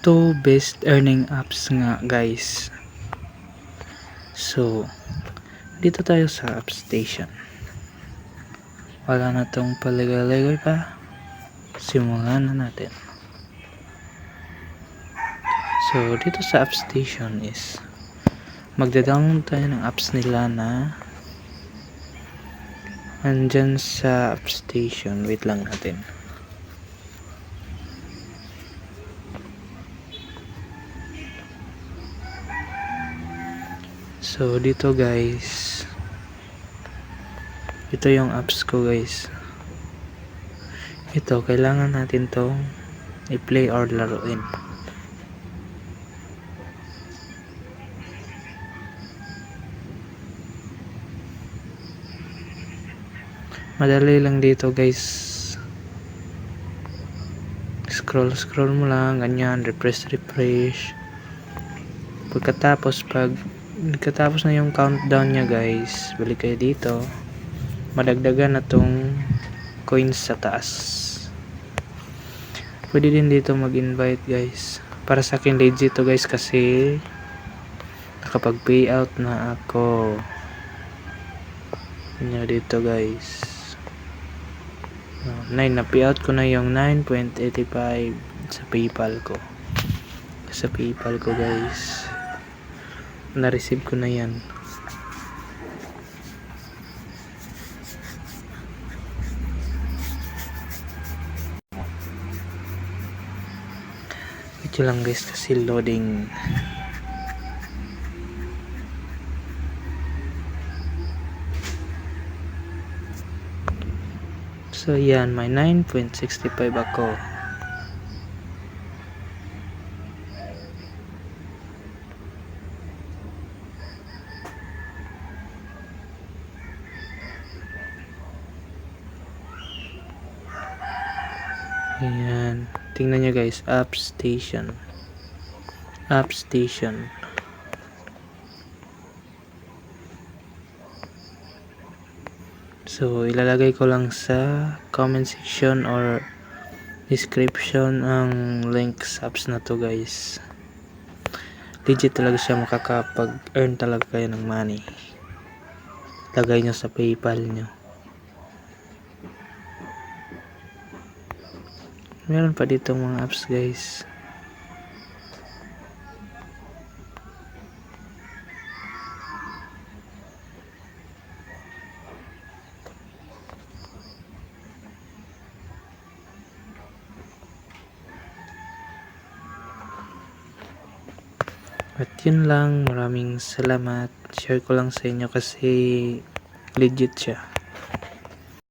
2 best earning apps nga guys. So dito tayo sa App Station. Wala na tong paligoy-ligoy pa, simulan na natin. So dito sa App Station is magda-download tayo ng apps nila na andyan sa App Station. Wait lang natin. So dito guys, ito yung apps ko guys. Ito kailangan natin tong i-play or laruin. Madali lang dito guys. Scroll mo lang ganyan, refresh. Pagkatapos na yung countdown nya guys, balik kayo dito, madagdagan na tong coins sa taas. Pwede din dito mag-invite guys. Para sa akin legit to guys kasi nakapag payout na ako. Yan dito guys. 9 na payout ko na yung 9.85 sa PayPal ko. Guys. Na-receive ko na yan. Ito lang guys kasi loading. So yan, may 9.65 ako. Ayan, tingnan nyo guys, App Station. So ilalagay ko lang sa comment section or description ang link sa apps na to guys. Legit talaga siya, makakapag-earn talaga kayo ng money. Lagay nyo sa PayPal nyo. Meron pa dito mga apps guys. At yun lang, maraming salamat. Share ko lang sa inyo kasi legit siya.